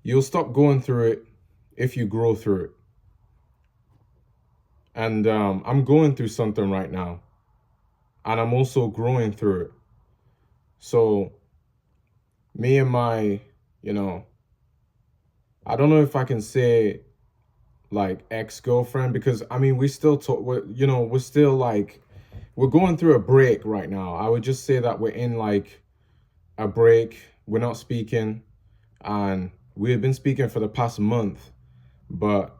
you'll stop going through it if you grow through it. And I'm going through something right now, and I'm also growing through it. So me and my, you know, I don't know if I can say like ex-girlfriend, because I mean we still talk. We're still like we're going through a break right now. I would just say that we're in like a break. We're not speaking, and we have been speaking for the past month, but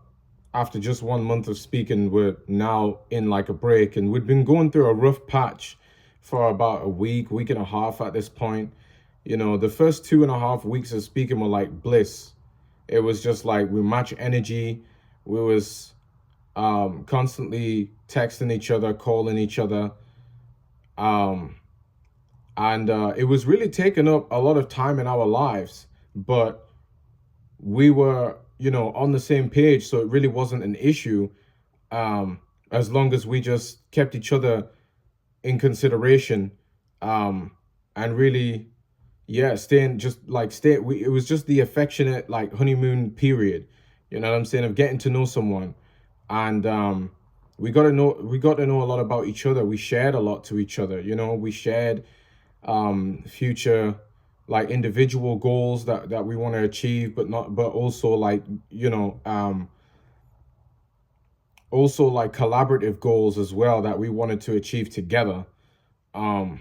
after just 1 month of speaking, we're now in like a break, and we've been going through a rough patch for about a week and a half at this point. The first 2.5 weeks of speaking were like bliss. It was just like we match energy. We was constantly texting each other, calling each other, um, and it was really taking up a lot of time in our lives. But we were, on the same page, so it really wasn't an issue, as long as we just kept each other in consideration, um, and really, yeah, staying just like stay. It was just the affectionate like honeymoon period. You know what I'm saying, of getting to know someone, and we got to know a lot about each other. We shared a lot to each other. We shared future like individual goals that we want to achieve, but also like also like collaborative goals as well that we wanted to achieve together. um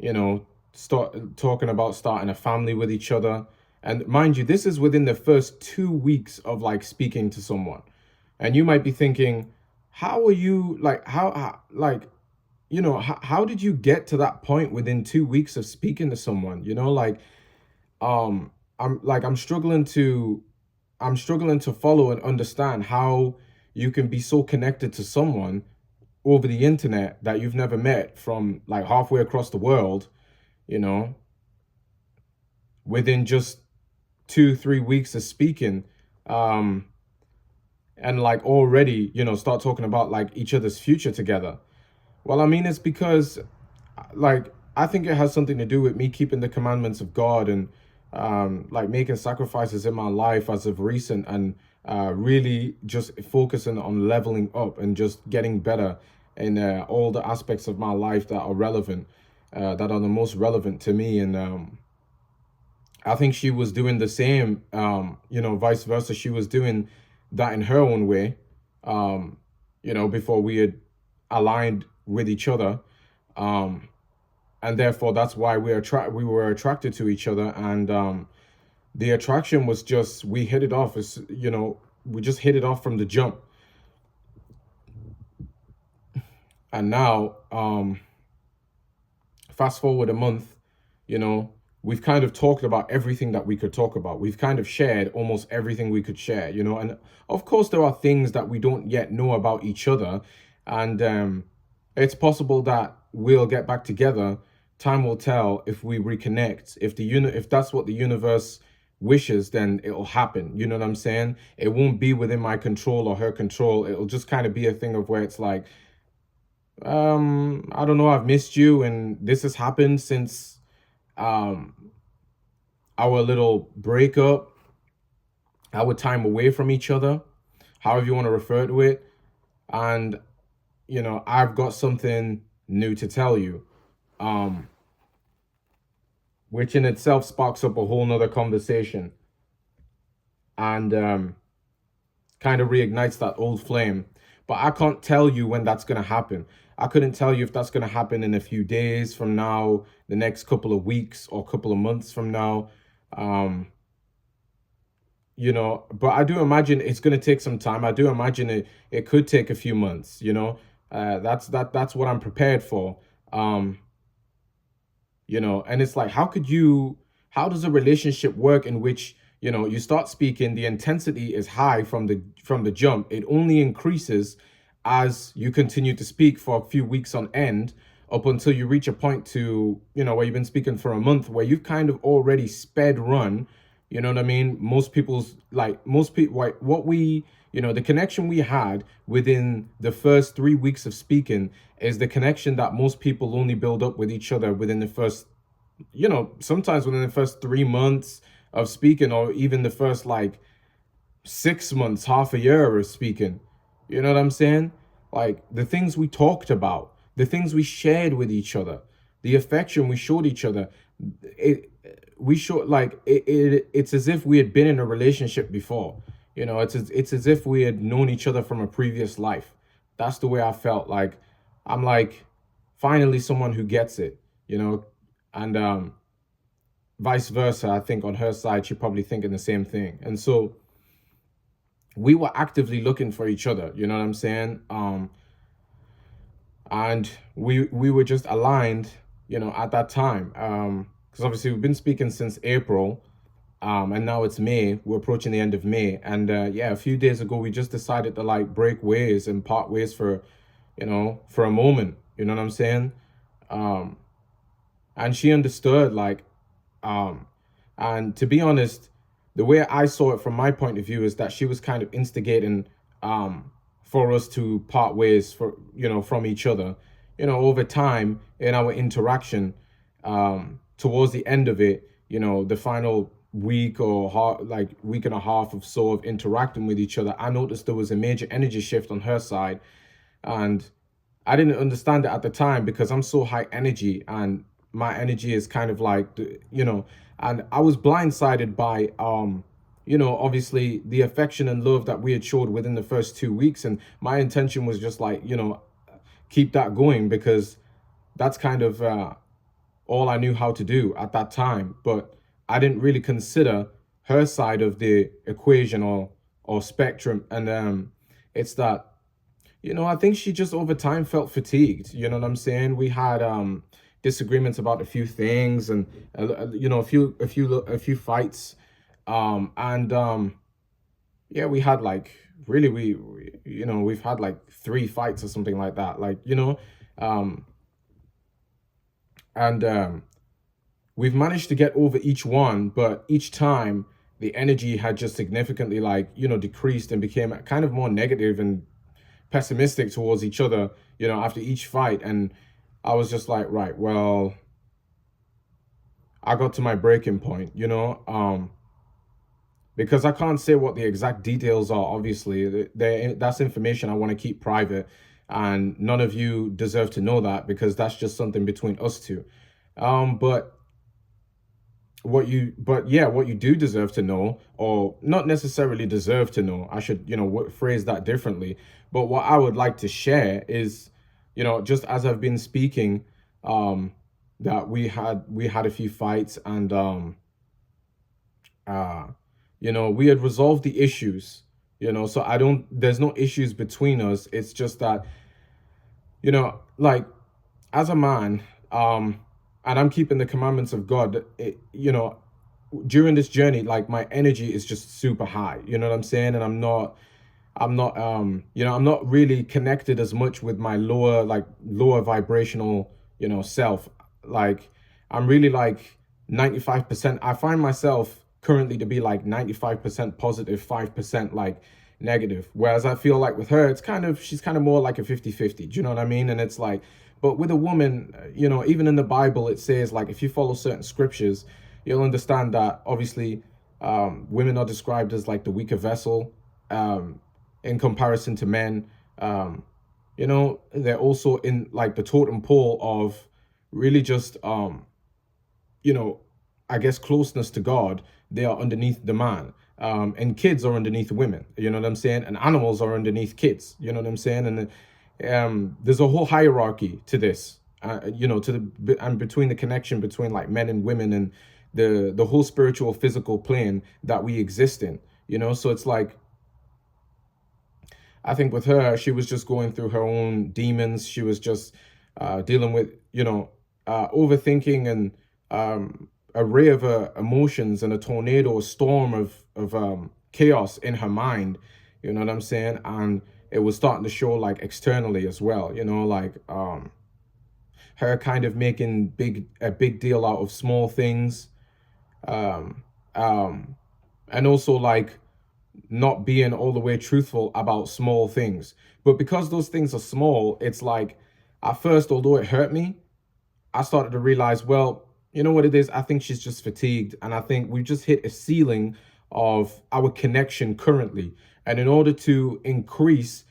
you know start talking about starting a family with each other. And mind you, this is within the first 2 weeks of like speaking to someone. And you might be thinking, how are you like how like how did you get to that point within 2 weeks of speaking to someone? Like, um I'm struggling to follow and understand how you can be so connected to someone over the internet that you've never met from like halfway across the world, you know within just 2 3 weeks of speaking, um and like already start talking about like each other's future together. Well, I mean, it's because like I think it has something to do with me keeping the commandments of God, and like making sacrifices in my life as of recent, and really just focusing on leveling up and just getting better in all the aspects of my life that are relevant, that are the most relevant to me. And I think she was doing the same, vice versa. She was doing that in her own way, before we had aligned with each other. Um, and therefore, that's why we were attracted to each other. And the attraction was just, we hit it off. We just hit it off from the jump. And now, fast forward a month, you know, we've kind of talked about everything that we could talk about. We've kind of shared almost everything we could share, and of course, there are things that we don't yet know about each other. And it's possible that we'll get back together. Time will tell if we reconnect. If that's what the universe wishes, then it'll happen. You know what I'm saying? It won't be within my control or her control. It'll just kind of be a thing of where it's like, I don't know, I've missed you, and this has happened since um our little breakup, our time away from each other, however you want to refer to it. And I've got something new to tell you, um which in itself sparks up a whole nother conversation, and kind of reignites that old flame. But I can't tell you when that's going to happen. I couldn't tell you if that's going to happen in a few days from now, the next couple of weeks, or couple of months from now. Um, but I do imagine it's going to take some time. I do imagine it could take a few months. That's what I'm prepared for. Um, and it's like, how does a relationship work in which you start speaking, the intensity is high from the jump, it only increases as you continue to speak for a few weeks on end, up until you reach a point to where you've been speaking for a month, where you've kind of already sped run. You know what I mean? Most people, like, what we the connection we had within the first 3 weeks of speaking is the connection that most people only build up with each other within the first, sometimes within the first 3 months, of speaking, or even the first like 6 months, half a year of speaking. You know what I'm saying? Like the things we talked about, the things we shared with each other, the affection we showed each other. It we showed like it's as if we had been in a relationship before. You know, it's as if we had known each other from a previous life. That's the way I felt. Like I'm like finally someone who gets it, you know, and vice versa. I think on her side, she probably thinking the same thing. And so we were actively looking for each other, you know what I'm saying? And we were just aligned, you know, at that time. Because obviously we've been speaking since April, and now it's May. We're approaching the end of May, and yeah, a few days ago we just decided to like break ways and part ways for, you know, for a moment. You know what I'm saying? Um, and she understood, like, um, and to be honest, the way I saw it from my point of view is that she was kind of instigating for us to part ways for, you know, from each other, you know, over time in our interaction. Towards the end of it, you know, the final week or like week and a half of sort of interacting with each other, I noticed there was a major energy shift on her side, and I didn't understand it at the time because I'm so high energy and my energy is kind of like, you know, and I was blindsided by, you know, obviously the affection and love that we had showed within the first 2 weeks. And my intention was just like, you know, keep that going because that's kind of all I knew how to do at that time. But I didn't really consider her side of the equation or spectrum. And it's that, you know, I think she just over time felt fatigued. You know what I'm saying? We had disagreements about a few things, and you know, a few fights, and yeah, we had like really you know, we've had like 3 fights or something like that. Like, you know, um, and we've managed to get over each one, but each time the energy had just significantly like, you know, decreased and became kind of more negative and pessimistic towards each other, you know, after each fight. And I was just like, right, well, I got to my breaking point, you know, because I can't say what the exact details are. Obviously, that's information I want to keep private, and none of you deserve to know that because that's just something between us two. But what you do deserve to know, or not necessarily deserve to know, I should, you know, phrase that differently. But what I would like to share is, you know, just as I've been speaking, that we had a few fights, and uh you know, we had resolved the issues, you know, so I don't there's no issues between us. It's just that, you know, like as a man, and I'm keeping the commandments of God, you know, during this journey, like my energy is just super high, you know what I'm saying? And I'm not you know, I'm not really connected as much with my lower vibrational, you know, self. Like I'm really like 95%. I find myself currently to be like 95% positive, 5% like negative. Whereas I feel like with her, it's kind of, she's kind of more like a 50-50. Do you know what I mean? And it's like, but with a woman, you know, even in the Bible, it says like if you follow certain scriptures, you'll understand that obviously women are described as like the weaker vessel, in comparison to men. You know, they're also in like the totem pole of really just, you know, I guess closeness to God. They are underneath the man. And kids are underneath women, you know what I'm saying? And animals are underneath kids, you know what I'm saying? And there's a whole hierarchy to this, you know, and between the connection between like men and women, and the whole spiritual physical plane that we exist in, you know? So it's like, I think with her, she was just going through her own demons. She was just dealing with, you know, overthinking and array of emotions, and a tornado, a storm of chaos in her mind. You know what I'm saying? And it was starting to show like externally as well. You know, like her kind of making a big deal out of small things, um, um, and also like not being all the way truthful about small things. But because those things are small, it's like at first, although it hurt me, I started to realize, well, you know what it is? I think she's just fatigued. And I think we've just hit a ceiling of our connection currently. And in order to increase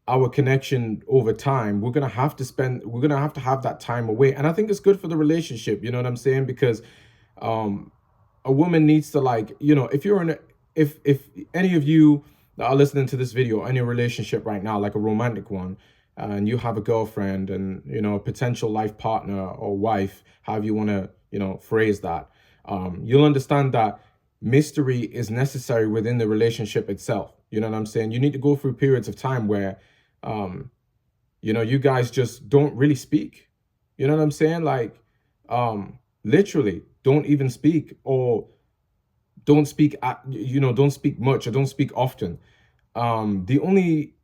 our connection over time, we're gonna have to have that time away. And I think it's good for the relationship, you know what I'm saying? Because um a woman needs to, like, if you're in a, if any of you that are listening to this video are in a relationship right now, like a romantic one, and you have a girlfriend and, a potential life partner or wife, however you want to, phrase that, you'll understand that mystery is necessary within the relationship itself. You know what I'm saying? You need to go through periods of time where um you guys just don't really speak. You know what I'm saying? Like, literally don't even speak, or don't speak don't speak much, or don't speak often. The only,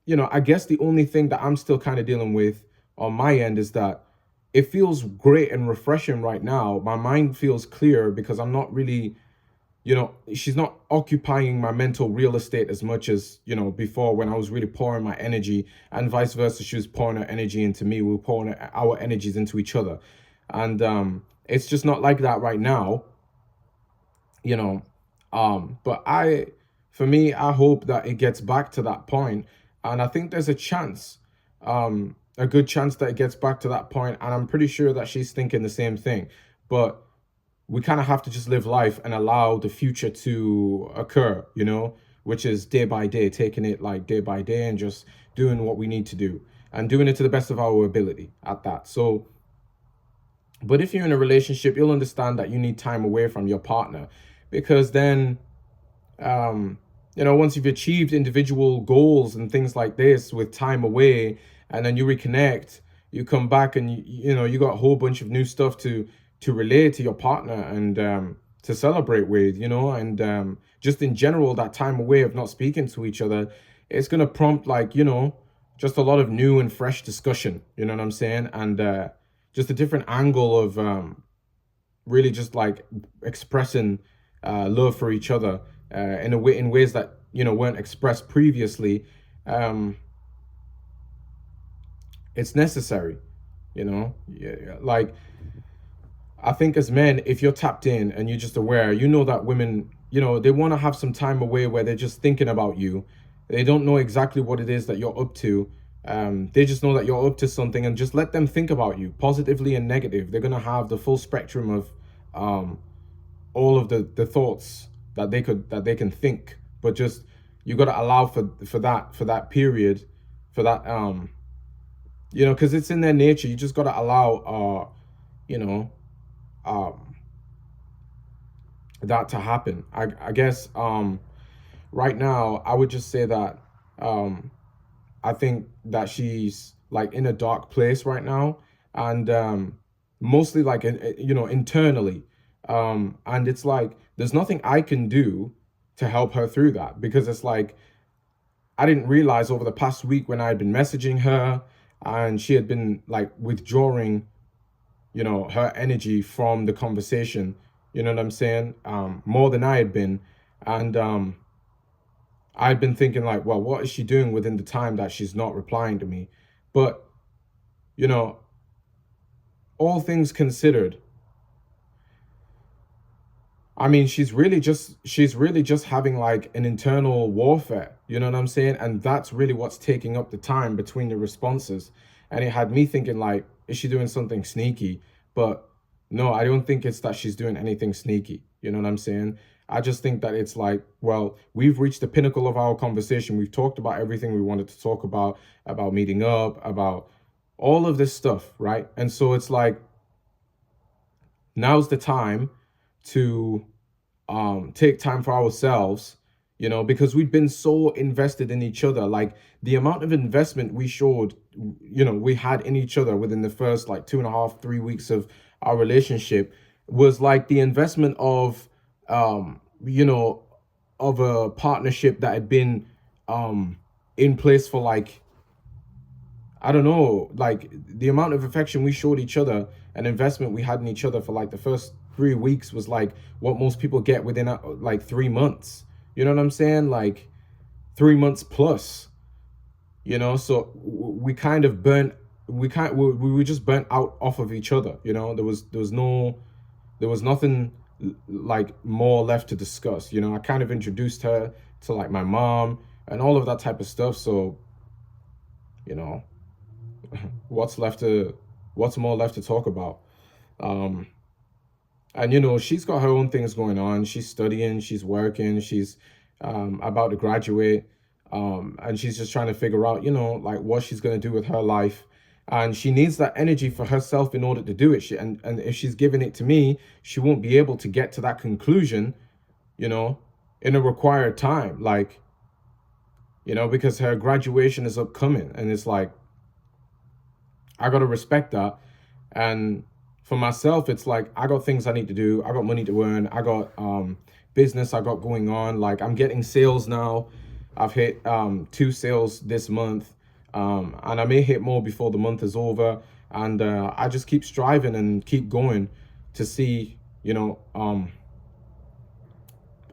I guess the only thing that I'm still kind of dealing with on my end is that it feels great and refreshing right now. My mind feels clear because I'm not really, she's not occupying my mental real estate as much as, before, when I was really pouring my energy, and vice versa. She was pouring her energy into me. We were pouring our energies into each other. And it's just not like that right now, you know. But for me, I hope that it gets back to that point. And I think there's a good chance that it gets back to that point. And I'm pretty sure that she's thinking the same thing. But we kind of have to just live life and allow the future to occur, which is day by day, taking it like day by day and just doing what we need to do and doing it to the best of our ability at that. So, but if you're in a relationship, you'll understand that you need time away from your partner, because then, once you've achieved individual goals and things like this with time away, and then you reconnect, you come back and you got a whole bunch of new stuff to relate to your partner and to celebrate with, and just in general, that time away of not speaking to each other, it's gonna prompt, like, just a lot of new and fresh discussion. You know what I'm saying? And just a different angle of really just like expressing love for each other in ways that weren't expressed previously. It's necessary, yeah, like, I think as men, if you're tapped in and you're just aware, that women, they want to have some time away where they're just thinking about you. They don't know exactly what it is that you're up to. They just know that you're up to something, and just let them think about you, positively and negative. They're gonna have the full spectrum of all of the thoughts that they can think. But just, you got to allow for that period, for that because it's in their nature. You just got to allow you know that to happen. I guess right now I would just say that I think that she's like in a dark place right now, and mostly like internally, and it's like there's nothing I can do to help her through that, because it's like I didn't realize over the past week, when I had been messaging her and she had been like withdrawing her energy from the conversation, you know what I'm saying, more than I had been. And I'd been thinking, like, well, what is she doing within the time that she's not replying to me? But all things considered, I mean, she's really just having like an internal warfare, you know what I'm saying? And that's really what's taking up the time between the responses. And it had me thinking, like, is she doing something sneaky? But no, I don't think it's that she's doing anything sneaky. You know what I'm saying? I just think that it's like, well, we've reached the pinnacle of our conversation. We've talked about everything we wanted to talk about meeting up, about all of this stuff, right? And so it's like, now's the time to take time for ourselves, because we've been so invested in each other. Like, the amount of investment we showed, we had in each other within the first like 2.5, 3 weeks of our relationship was like the investment of, of a partnership that had been in place for like, I don't know, like the amount of affection we showed each other and investment we had in each other for like the first 3 weeks was like what most people get within like 3 months. You know what I'm saying? Like 3 months plus, so we kind of burnt, we were just burnt out off of each other. There was no there was nothing like more left to discuss. You know, I kind of introduced her to like my mom and all of that type of stuff. So, you know, what's left to what's more left to talk about? Um, and you know, she's got her own things going on. She's studying, she's working, she's about to graduate, and she's just trying to figure out, you know, like what she's gonna do with her life. And she needs that energy for herself in order to do it. And if she's giving it to me, she won't be able to get to that conclusion, you know, in a required time. Like, you know, because her graduation is upcoming, and it's like I gotta respect that. And for myself, it's like I got things I need to do. I got money to earn. I got business I got going on. Like I'm getting sales now. I've hit 2 sales this month, and I may hit more before the month is over. And I just keep striving and keep going to see, you know,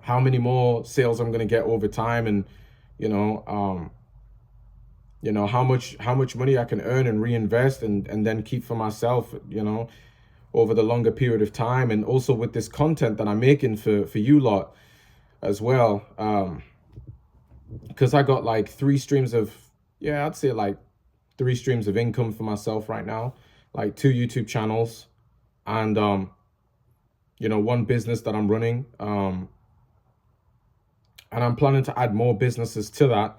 how many more sales I'm gonna get over time, and you know, how much money I can earn and reinvest and then keep for myself, you know, over the longer period of time. And also with this content that I'm making for you lot as well, because I got like three streams of, yeah, I'd say like three streams of income for myself right now, like 2 YouTube channels, and you know, one business that I'm running, and I'm planning to add more businesses to that.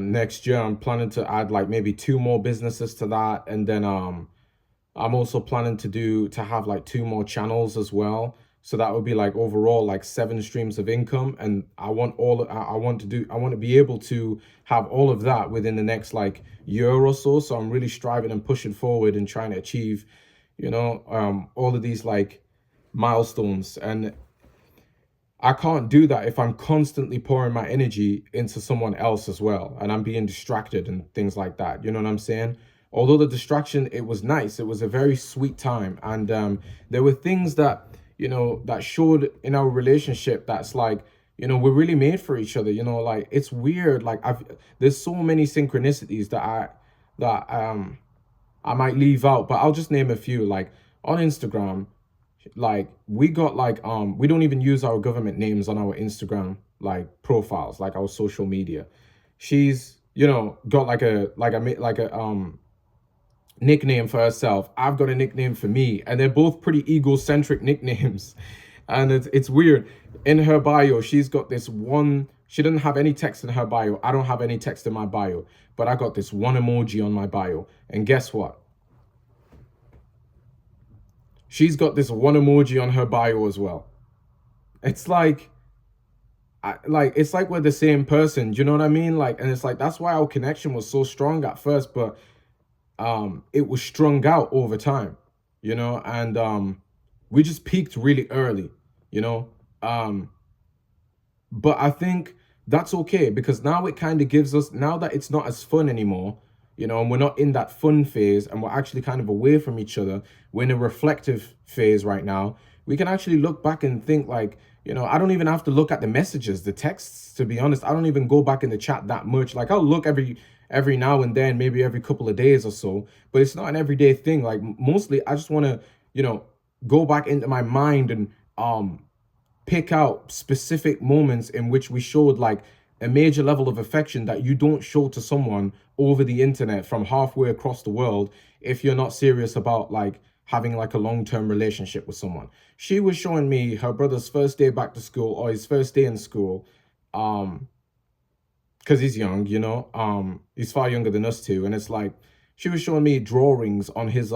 Next year I'm planning to add like maybe 2 more businesses to that, and then I'm also planning to have like 2 more channels as well. So that would be like overall like 7 streams of income. And I want to be able to have all of that within the next like year or so. So I'm really striving and pushing forward and trying to achieve, you know, all of these like milestones. And I can't do that if I'm constantly pouring my energy into someone else as well, and I'm being distracted and things like that. You know what I'm saying? Although the distraction, it was nice. It was a very sweet time, and there were things that, you know, that showed in our relationship that's like, you know, we're really made for each other. You know, like it's weird. Like there's so many synchronicities that I might leave out, but I'll just name a few. Like on Instagram, like we got like we don't even use our government names on our Instagram like profiles, like our social media. She's, you know, got like a nickname for herself. I've got a nickname for me, and they're both pretty egocentric nicknames. And it's weird. In her bio, she's got this one. She doesn't have any text in her bio. I don't have any text in my bio, but I got this one emoji on my bio. And guess what? She's got this one emoji on her bio as well. It's like, it's like we're the same person. Do you know what I mean? Like, and it's like that's why our connection was so strong at first, but it was strung out over time, you know. And we just peaked really early, you know. But I think that's okay, because now it kind of gives us, now that it's not as fun anymore, you know, and we're not in that fun phase, and we're actually kind of away from each other. We're in a reflective phase right now. We can actually look back and think like, you know, I don't even have to look at the messages, the texts, to be honest. I don't even go back in the chat that much. Like I'll look every now and then, maybe every couple of days or so, but it's not an everyday thing. Like mostly I just want to, you know, go back into my mind and pick out specific moments in which we showed like a major level of affection that you don't show to someone over the internet from halfway across the world if you're not serious about like having like a long-term relationship with someone. She was showing me her brother's first day back to school, or his first day in school, because he's young, you know, he's far younger than us too. And it's like she was showing me drawings on his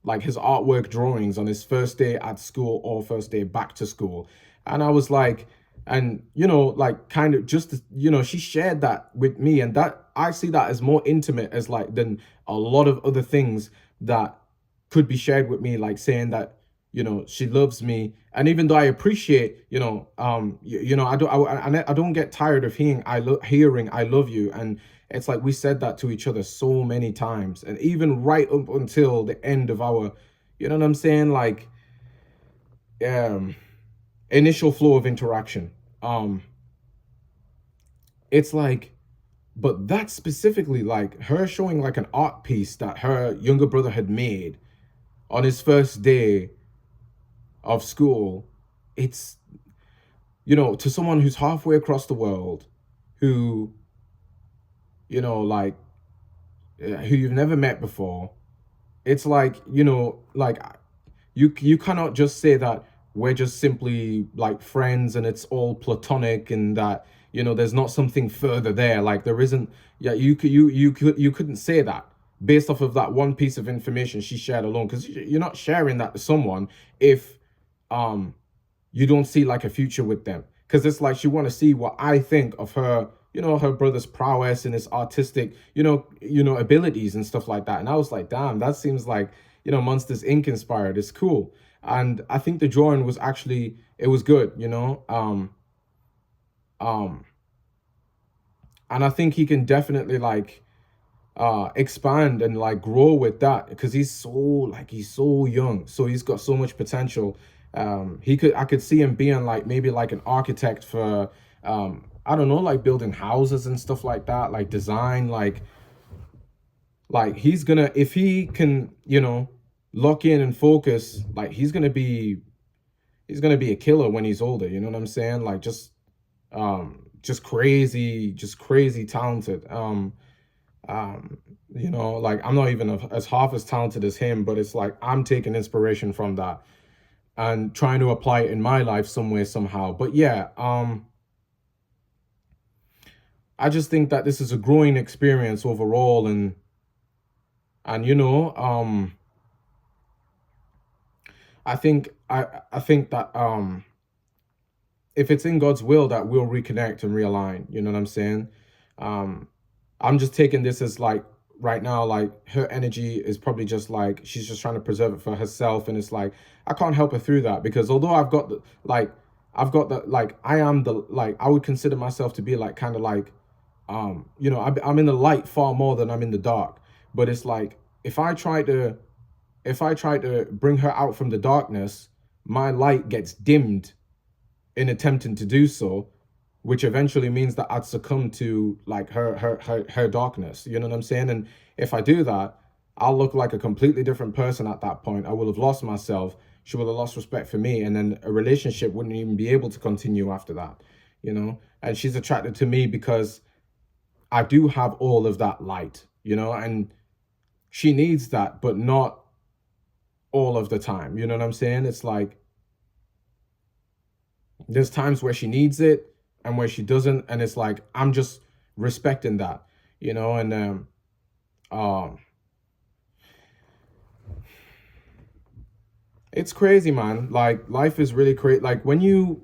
like his artwork drawings on his first day at school or first day back to school. And I was like, and you know, like kind of just, you know, she shared that with me, and that I see that as more intimate as like than a lot of other things that could be shared with me, like saying that, you know, she loves me. And even though I appreciate, you know, you know, I don't get tired of hearing I love you. And it's like we said that to each other so many times, and even right up until the end of our, you know what I'm saying, like initial flow of interaction. It's like, but that specifically, like her showing like an art piece that her younger brother had made on his first day, of school, it's, to someone who's halfway across the world, who, like, who you've never met before, it's like, like, you cannot just say that we're just simply like friends and it's all platonic, and that, there's not something further there. Like, there isn't. Yeah, you couldn't say that based off of that one piece of information she shared alone, because you're not sharing that to someone if um you don't see like a future with them. Because it's like she want to see what I think of her, her brother's prowess and his artistic, abilities and stuff like that. And I was like, damn, that seems like, Monsters Inc. inspired. It's cool. And I think the drawing was actually, it was good, um and I think he can definitely like expand and like grow with that, because he's so young, so he's got so much potential. I could see him being like maybe like an architect for I don't know, like building houses and stuff like that, like design, like he's gonna, if he can, lock in and focus, like he's gonna be a killer when he's older, you know what I'm saying? Like, just crazy talented. Um, like, I'm not even as half as talented as him, but it's like I'm taking inspiration from that and trying to apply it in my life some way, somehow. But yeah, I just think that this is a growing experience overall, and I think that if it's in God's will, that we'll reconnect and realign. You know what I'm saying? Um, I'm just taking this as like right now, like her energy is probably just like she's just trying to preserve it for herself, and it's like I can't help her through that, because although I am the, like, I would consider myself to be like kind of like I'm in the light far more than I'm in the dark. But it's like if I try to bring her out from the darkness, my light gets dimmed in attempting to do so, which eventually means that I'd succumb to like her darkness. You know what I'm saying? And if I do that, I'll look like a completely different person at that point. I will have lost myself. She will have lost respect for me, and then a relationship wouldn't even be able to continue after that. And she's attracted to me because I do have all of that light. And she needs that, but not all of the time. You know what I'm saying? It's like there's times where she needs it and where she doesn't, and it's like I'm just respecting that, and um it's crazy, man. Like, life is really crazy. Like, when you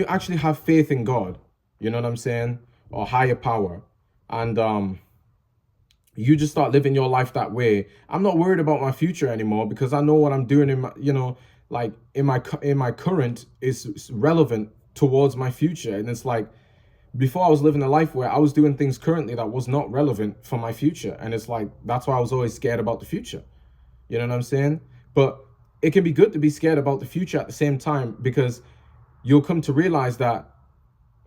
actually have faith in God, you know what I'm saying, or higher power, and you just start living your life that way. I'm not worried about my future anymore, because I know what I'm doing in my, like in my current is relevant towards my future. And it's like before, I was living a life where I was doing things currently that was not relevant for my future, and it's like that's why I was always scared about the future. You know what I'm saying? But it can be good to be scared about the future at the same time, because you'll come to realize that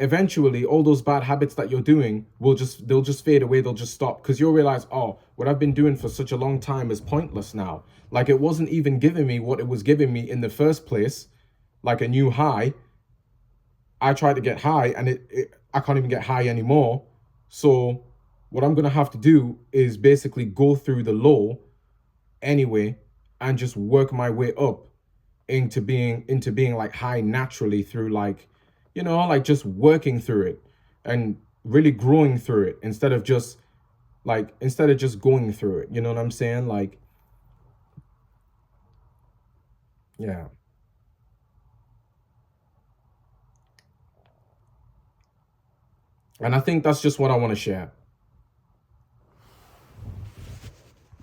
eventually all those bad habits that you're doing they'll just fade away. They'll just stop, because you'll realize, oh, what I've been doing for such a long time is pointless now. Like, it wasn't even giving me what it was giving me in the first place, like a new high. I tried to get high, and I can't even get high anymore. So what I'm gonna have to do is basically go through the low anyway, and just work my way up into being like high naturally, through like, like just working through it and really growing through it, instead of just going through it. You know what I'm saying? Like, yeah. And I think that's just what I want to share.